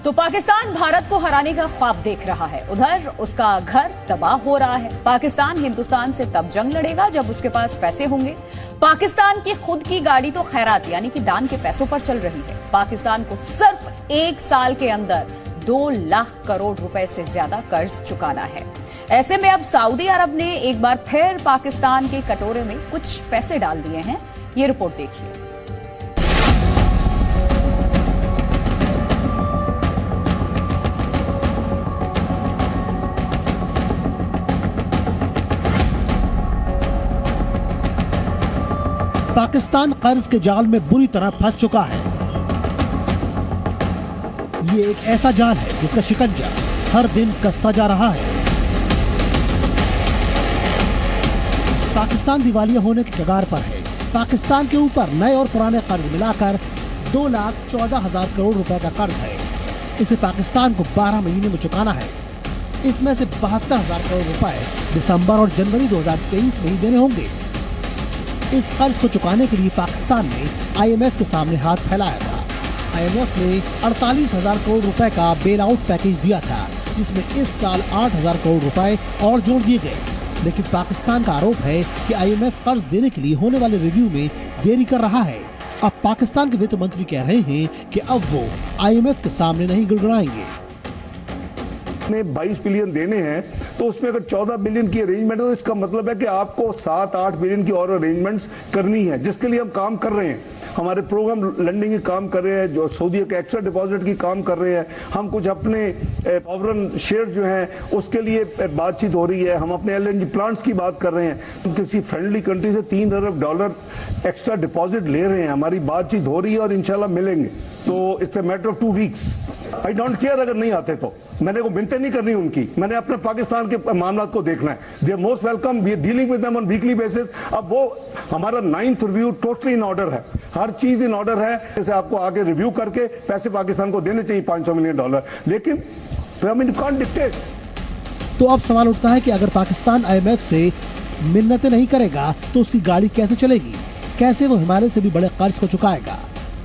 तो पाकिस्तान भारत को हराने का ख्वाब देख रहा है, उधर उसका घर तबाह हो रहा है। पाकिस्तान हिंदुस्तान से तब जंग लड़ेगा जब उसके पास पैसे होंगे। पाकिस्तान की खुद की गाड़ी तो खैरात यानी कि दान के पैसों पर चल रही है। पाकिस्तान को सिर्फ 1 साल के अंदर 2 लाख करोड़ रुपए से ज्यादा कर्ज चुकाना है। ऐसे में अब सऊदी अरब ने एक बार फिर पाकिस्तान के कटोरे में कुछ पैसे डाल दिए हैं। ये रिपोर्ट देखिए। पाकिस्तान कर्ज के जाल में बुरी तरह फंस चुका है। ये एक ऐसा जाल है जिसका शिकंजा हर दिन कसता जा रहा है। पाकिस्तान दिवालिया होने की कगार पर है। पाकिस्तान के ऊपर नए और पुराने कर्ज मिलाकर 2,14,000 करोड़ रुपए का कर्ज है। इसे पाकिस्तान को 12 महीने में चुकाना है। इसमें से 72,000 करोड़ रुपए दिसंबर और जनवरी 2023 में ही देने होंगे। इस कर्ज को चुकाने के लिए पाकिस्तान ने IMF के सामने हाथ फैलाया था। IMF ने 48,000 करोड़ रुपए का बेल आउट पैकेज दिया था, जिसमें इस साल 8,000 करोड़ रुपए और जोड़ दिए गए। लेकिन पाकिस्तान का आरोप है कि IMF कर्ज देने के लिए होने वाले रिव्यू में देरी कर रहा है। अब पाकिस्तान के वित्त मंत्री कह रहे हैं कि अब वो IMF के सामने नहीं गिड़गिड़ाएंगे। 22 बिलियन देने हैं तो उसमें अगर 14 बिलियन की अरेंजमेंट है तो इसका मतलब है कि आपको 7-8 बिलियन की और अरेंजमेंट्स करनी है, जिसके लिए हम काम कर रहे हैं। हमारे प्रोग्राम लैंडिंग की काम कर रहे हैं, जो सऊदी के एक्स्ट्रा डिपॉजिट की काम कर रहे हैं। हम कुछ अपने सॉवरेन शेयर जो हैं उसके लिए बातचीत हो रही है। हम अपने LNG प्लांट्स की बात कर रहे हैं। हम किसी फ्रेंडली कंट्री से $3 अरब एक्स्ट्रा डिपॉजिट ले रहे हैं। हमारी बातचीत हो रही है और इंशाल्लाह मिलेंगे। तो it's a matter of 2 weeks. I don't care अगर नहीं आते तो मैंने को मिन्नतें नहीं करनी उनकी। मैंने अपने पाकिस्तान के मामला को देखना है। They are most welcome, we are dealing with them on weekly basis. अब वो हमारा 9th review totally in order है, हर चीज इन ऑर्डर है। जैसे आपको आगे रिव्यू करके पैसे पाकिस्तान को देने चाहिए $500 मिलियन, लेकिन कांट डिक्टेट। तो अब सवाल उठता है कि अगर पाकिस्तान IMF से मिन्नतें नहीं करेगा तो उसकी गाड़ी कैसे चलेगी? कैसे वो हिमालय से भी बड़े कर्ज को चुकाएगा?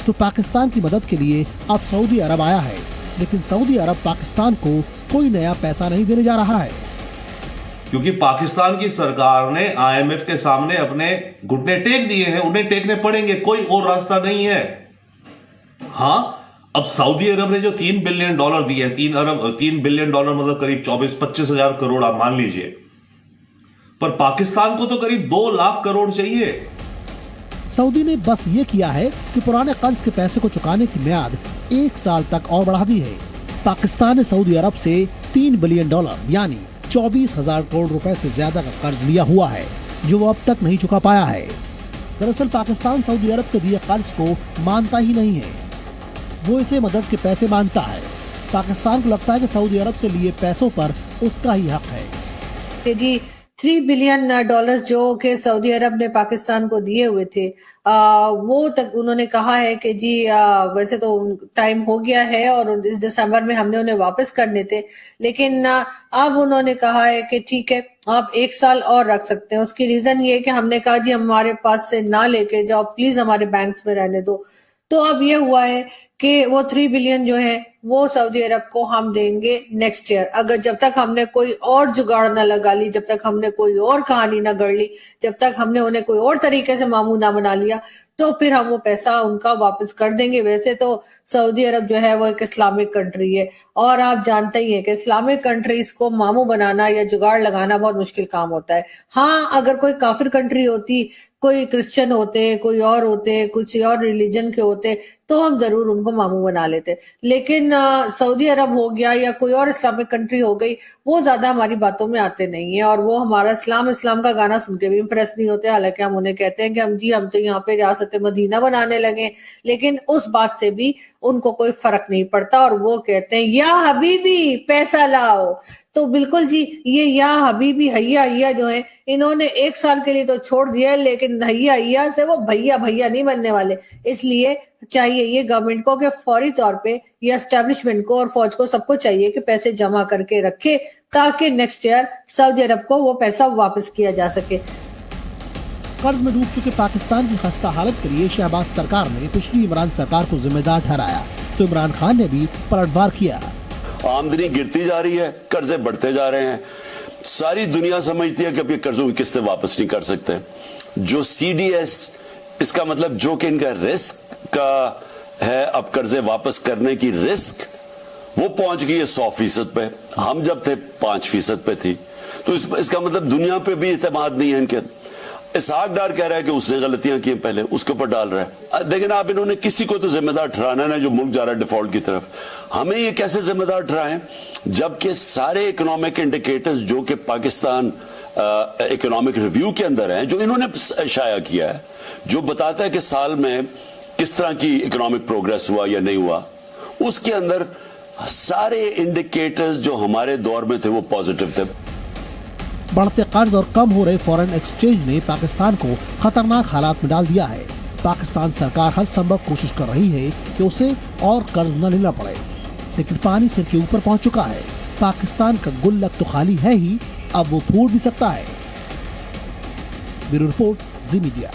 तो पाकिस्तान की मदद के लिए अब सऊदी अरब आया है, लेकिन सऊदी अरब पाकिस्तान को कोई नया पैसा नहीं देने जा रहा है, क्योंकि पाकिस्तान की सरकार ने IMF के सामने अपने घुटने टेक दिए हैं। उन्हें टेकने पड़ेंगे, कोई और रास्ता नहीं है। हाँ, अब सऊदी अरब ने जो $3 बिलियन दिए, $3 बिलियन मतलब करीब 24-25 हजार करोड़ आप मान लीजिए, पर पाकिस्तान को तो करीब 2 लाख करोड़ चाहिए। सऊदी ने बस ये किया है कि पुराने कर्ज के पैसे को चुकाने की मियाद 1 साल तक और बढ़ा दी है। पाकिस्तान ने सऊदी अरब से $3 बिलियन यानी 24,000 करोड़ रुपए से ज्यादा का कर्ज लिया हुआ है, जो वो अब तक नहीं चुका पाया है। दरअसल पाकिस्तान सऊदी अरब के दिए कर्ज को मानता ही नहीं है, वो इसे मदद के पैसे मानता है। पाकिस्तान को लगता है कि सऊदी अरब से लिए पैसों पर उसका ही हक है। जी, $3 बिलियन जो कि सऊदी अरब ने पाकिस्तान को दिए हुए थे, वो तक उन्होंने कहा है कि जी वैसे तो टाइम हो गया है और इस दिसंबर में हमने उन्हें वापस करने थे, लेकिन अब उन्होंने कहा है कि ठीक है आप 1 साल और रख सकते हैं। उसकी रीजन ये है कि हमने कहा जी हमारे पास से ना लेके जाओ, प्लीज हमारे बैंक्स में रहने दो। तो अब ये हुआ है कि वो 3 बिलियन जो है वो सऊदी अरब को हम देंगे नेक्स्ट ईयर, अगर जब तक हमने कोई और जुगाड़ ना लगा ली, जब तक हमने कोई और कहानी ना गढ़ ली, जब तक हमने उन्हें कोई और तरीके से मामू ना बना लिया, तो फिर हम वो पैसा उनका वापस कर देंगे। वैसे तो सऊदी अरब जो है वो एक इस्लामिक कंट्री है और आप जानते ही हैं कि इस्लामिक कंट्रीज को मामू बनाना या जुगाड़ लगाना बहुत मुश्किल काम होता है। हाँ, अगर कोई काफिर कंट्री होती, कोई क्रिश्चियन होते, कोई और होते, कुछ और रिलीजन के होते, तो हम जरूर उनको मामू बना लेते। लेकिन सऊदी अरब हो गया या कोई और इस्लामिक कंट्री हो गई, वो ज्यादा हमारी बातों में आते नहीं है और वो हमारा इस्लाम का गाना सुन के भी इम्प्रेस नहीं होते। हालांकि हम उन्हें कहते हैं कि हम तो यहाँ पे रियासत मदीना बनाने लगे, लेकिन उस बात से भी उनको कोई फर्क नहीं पड़ता और वो कहते हैं या हबीबी पैसा लाओ। तो बिल्कुल जी, ये या हबीबी हैया हैया जो है इन्होंने 1 साल के लिए तो छोड़ दिया है, लेकिन हैया हैया से वो भैया भैया नहीं बनने वाले। इसलिए चाहिए ये गवर्नमेंट को कि फौरी तौर पे ये एस्टेब्लिशमेंट को और फौज को सबको चाहिए कि पैसे जमा करके रखे ताकि नेक्स्ट ईयर सऊदी अरब को वो पैसा वापस किया जा सके। कर्ज में डूब चुके पाकिस्तान की खस्ता हालत के लिए शहबाज सरकार ने पिछली इमरान सरकार को जिम्मेदार ठहराया। तो इमरान खान ने भी पलटवार किया। आमदनी गिरती जा रही है, कर्जे बढ़ते जा रहे हैं। सारी दुनिया समझती है कि अब ये कर्जों की किस्तें वापस नहीं कर सकते। जो CDS, इसका मतलब जो कि इनका रिस्क का है, अब कर्जे वापस करने की रिस्क, वो पहुंच गई है 100% पे। हम जब थे 5% पे थी। तो इसका मतलब दुनिया पे भी इत्तेमाद नहीं है इनके। इसहाक डार कह रहा है कि उसने गलतियां की पहले, उसके ऊपर डाल रहा है। लेकिन आप इन्होंने किसी को तो जिम्मेदार ठहराना है जो मुल्क जा रहा है डिफॉल्ट की तरफ। हमें ये कैसे जिम्मेदार ठहराएं जबकि सारे इकोनॉमिक इंडिकेटर्स जो कि पाकिस्तान इकोनॉमिक रिव्यू के अंदर हैं, जो इन्होंने शाया किया है, जो बताता है कि साल में किस तरह की इकोनॉमिक प्रोग्रेस हुआ या नहीं हुआ, उसके अंदर सारे इंडिकेटर्स जो हमारे दौर में थे वो पॉजिटिव थे। बढ़ते कर्ज और कम हो रहे फॉरेन एक्सचेंज ने पाकिस्तान को खतरनाक हालात में डाल दिया है। पाकिस्तान सरकार हर संभव कोशिश कर रही है कि उसे और कर्ज न लेना पड़े, लेकिन पानी सिर के ऊपर पहुंच चुका है। पाकिस्तान का गुल्लक तो खाली है ही, अब वो फूट भी सकता है। ब्यूरो रिपोर्ट, जी मीडिया।